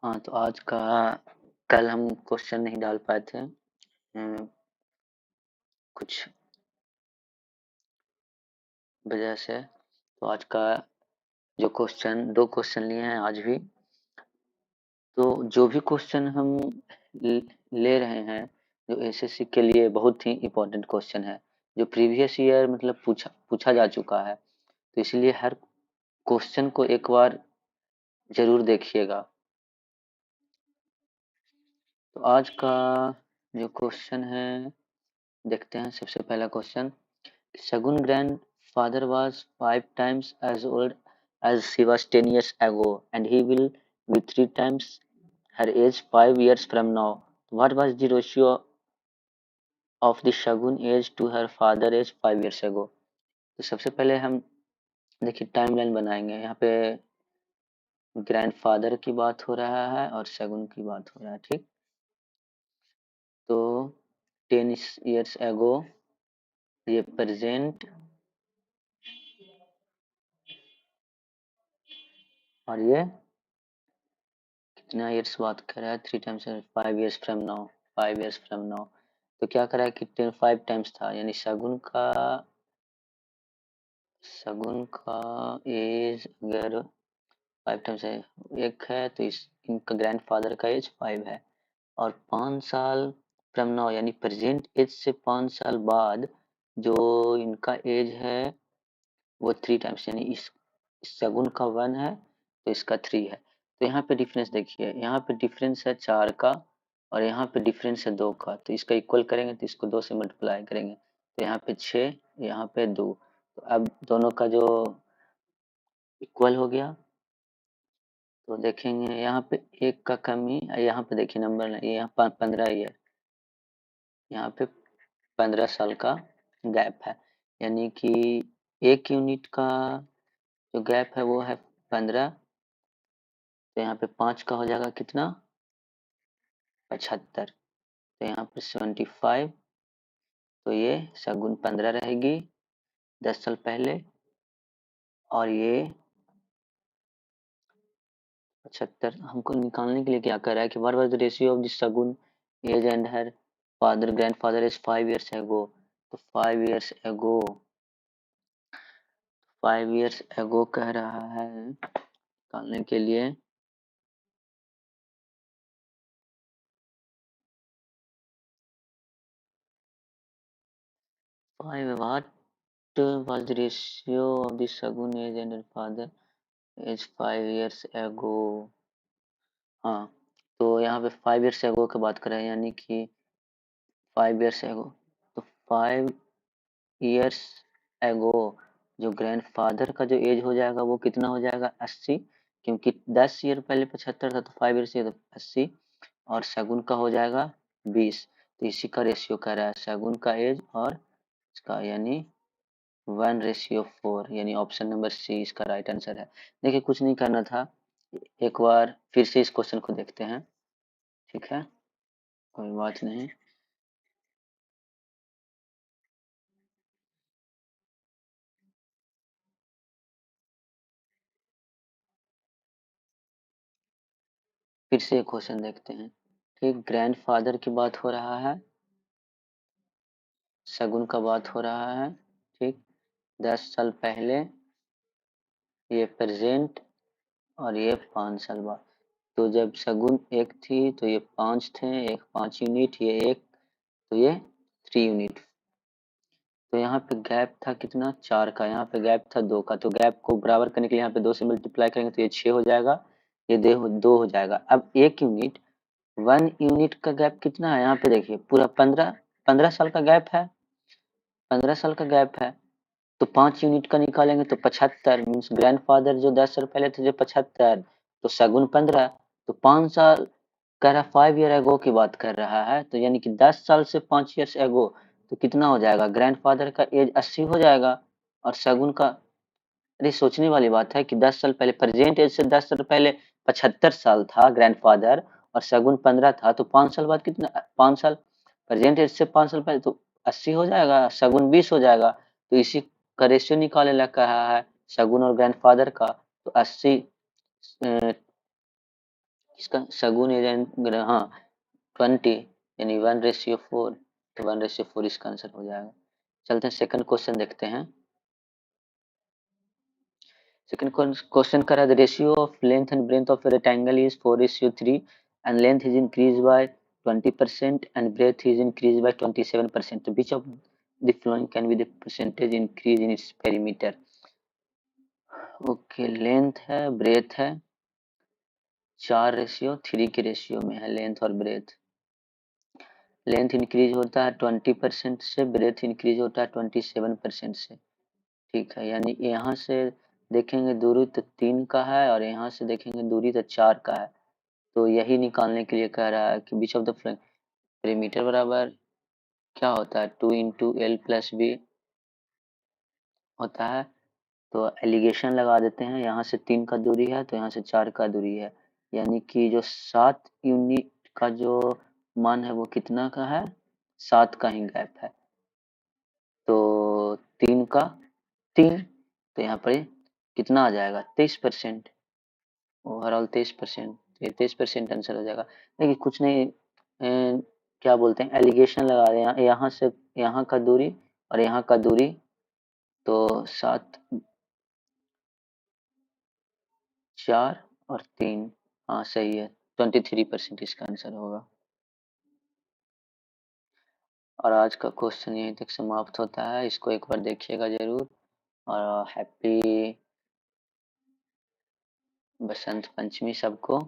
हाँ, तो आज का कल हम क्वेश्चन नहीं डाल पाए थे। कुछ वजह से। तो आज का जो क्वेश्चन, दो क्वेश्चन लिए हैं आज भी। तो जो भी क्वेश्चन हम ल- ले रहे हैं, जो एसएससी के लिए बहुत ही इम्पोर्टेंट क्वेश्चन है, जो प्रीवियस ईयर मतलब पूछा पूछा जा चुका है। तो इसलिए हर क्वेश्चन को एक बार जरूर देखिएगा। तो आज का जो क्वेश्चन है, देखते हैं। सबसे पहला question: Shagun grandfather was 5 times as old as she was 10 years ago, and he will be 3 times her age 5 years from now. What was the ratio of the Shagun age to her father age 5 years ago? तो सबसे पहले हम देखिए timeline बनाएंगे। यहाँ पे grandfather की बात हो रहा है और शगुन की बात हो रहा है, ठीक। तो 10 years ago, ये प्रेजेंट, और ये कितना ईयर्स बात कर रहा है? 3 times, 5 years from now. 5 years from now. तो क्या करा है कि 5 टाइम्स था, यानी शगुन का एज अगर 5 टाइम्स है, एक है, तो इनका ग्रैंडफादर का एज 5 है। और 5 साल फ्रॉम नाउ, यानी प्रेजेंट एज से 5 साल बाद जो इनका एज है वो 3 टाइम्स, यानी इस शगुन का 1 है तो इसका 3 है। तो यहाँ पे डिफरेंस देखिए, यहाँ पे डिफरेंस है 4 का और यहाँ पे डिफरेंस है 2 का। तो इसका इक्वल करेंगे तो इसको 2 से मल्टीप्लाई करेंगे, तो यहाँ पे 6, यहाँ पे 2। तो अब दोनों का जो इक्वल हो गया। तो देखेंगे यहाँ पे 1 का कमी, यहाँ पे देखिए नंबर नहीं, यहाँ 15 ही है, यहाँ पे 15 साल का गैप है। यानी कि 1 यूनिट का जो गैप है वो है 15। तो यहाँ पे 5 का हो जाएगा कितना? 75। तो यहाँ पे 75। तो ये शगुन 15 रहेगी 10 साल पहले, और ये 75 हमको निकालने के लिए क्या कर रहा है कि what was the ratio of the Shagun age and her father grandfather is 5 years एगो। तो 5 years एगो कह रहा है निकालने के लिए। What was the ratio of the Shagun age and her father age 5 years ago? हाँ, तो यहाँ पे 5 years ago की बात करें, यानी कि 5 years ago। तो 5 years ago जो ग्रैंडफादर का जो एज हो जाएगा वो कितना हो जाएगा? 80। क्योंकि 10 ईयर पहले 75 था, तो 5 years से तो 80, और शगुन का हो जाएगा 20। तो इसी का रेशियो कर रहा है शगुन का एज और इसका, यानी 1:4, यानी ऑप्शन नंबर सी इसका राइट आंसर है। देखिए कुछ नहीं करना था, एक बार फिर से इस क्वेश्चन को देखते हैं, ठीक है, कोई बात नहीं। फिर से एक क्वेश्चन देखते हैं, ठीक। ग्रैंडफादर की बात हो रहा है, शगुन का बात हो रहा है, ठीक। 10 साल पहले, ये प्रेजेंट, और ये 5 साल बाद। तो जब शगुन एक थी तो ये 5 थे, एक 5 यूनिट, ये एक, तो ये 3 यूनिट। तो यहाँ पे गैप था कितना? 4 का। यहाँ पे गैप था 2 का। तो गैप को बराबर करने के लिए यहाँ पे 2 से मल्टीप्लाई करेंगे तो ये 6 हो जाएगा, ये 2 हो जाएगा। अब 1 यूनिट, 1 यूनिट का गैप कितना है? यहाँ पे देखिए पूरा 15 साल का गैप है, 15 साल का गैप है। तो 5 यूनिट का निकालेंगे तो 75 मीन्स ग्रैंडफादर जो 10 साल पहले थे जो 75, तो शगुन 15। तो 5 साल कह रहा, 5 ईयर एगो की बात कर रहा है, तो यानी कि 10 साल से 5 ईयर्स एगो, तो कितना हो जाएगा? ग्रैंडफादर का एज 80 हो जाएगा, और शगुन का, अरे सोचने वाली बात है कि 10 साल पहले, प्रेजेंट एज से 10 साल पहले 75 साल था ग्रैंडफादर, और शगुन 15 था। तो 5 साल बाद कितना? 5 साल, प्रेजेंट एज से 5 साल पहले तो 80 हो जाएगा, शगुन 20 हो जाएगा। तो इसी का रेशियो निकालने लग कहा है शगुन और ग्रैंडफादर का। तो 80 इसका सगुन एजेंट हाँ 20 यानी 1:4, तो 1:4 इसका आंसर हो जाएगा। चलते हैं सेकंड क्वेश्चन देखते हैं। सेकंड क्वेश्चन कर रहा है the ratio of length and breadth of a rectangle is 4:3 and length is increased by 20% and breadth is increased by 27%. Which of the following can be the percentage increase in its perimeter? Okay length है breath है 4:3 के ratio में है length और breath. Length increase होता है 20% से, breath increase होता है 27% से। ठीक है, यानी यहाँ से देखेंगे दूरी तो 3 का है और यहाँ से देखेंगे दूरी तो 4 का है। तो यही निकालने के लिए कह रहा है कि बीच ऑफ द पेरीमीटर बराबर क्या होता है 2 × L + B होता है। तो एलिगेशन लगा देते हैं, यहाँ से 3 का दूरी है तो यहाँ से 4 का दूरी है, यानी कि जो 7 यूनिट का जो मान है वो कितना का है 7 का ही गैप है। तो 3 का 3 तो यहाँ पर कितना आ जाएगा 23%, ओवरऑल 23%। ये 23% आंसर हो जाएगा। देखिए कुछ नहीं क्या बोलते हैं एलिगेशन लगा रहे हैं, यहाँ से यहाँ का दूरी और यहाँ का दूरी तो 7 4 और 3 हाँ सही है 23% इसका आंसर होगा। और आज का क्वेश्चन यहीं तक समाप्त होता है, इसको एक बार देखिएगा जरूर। और हैप्पी बसंत पंचमी सबको।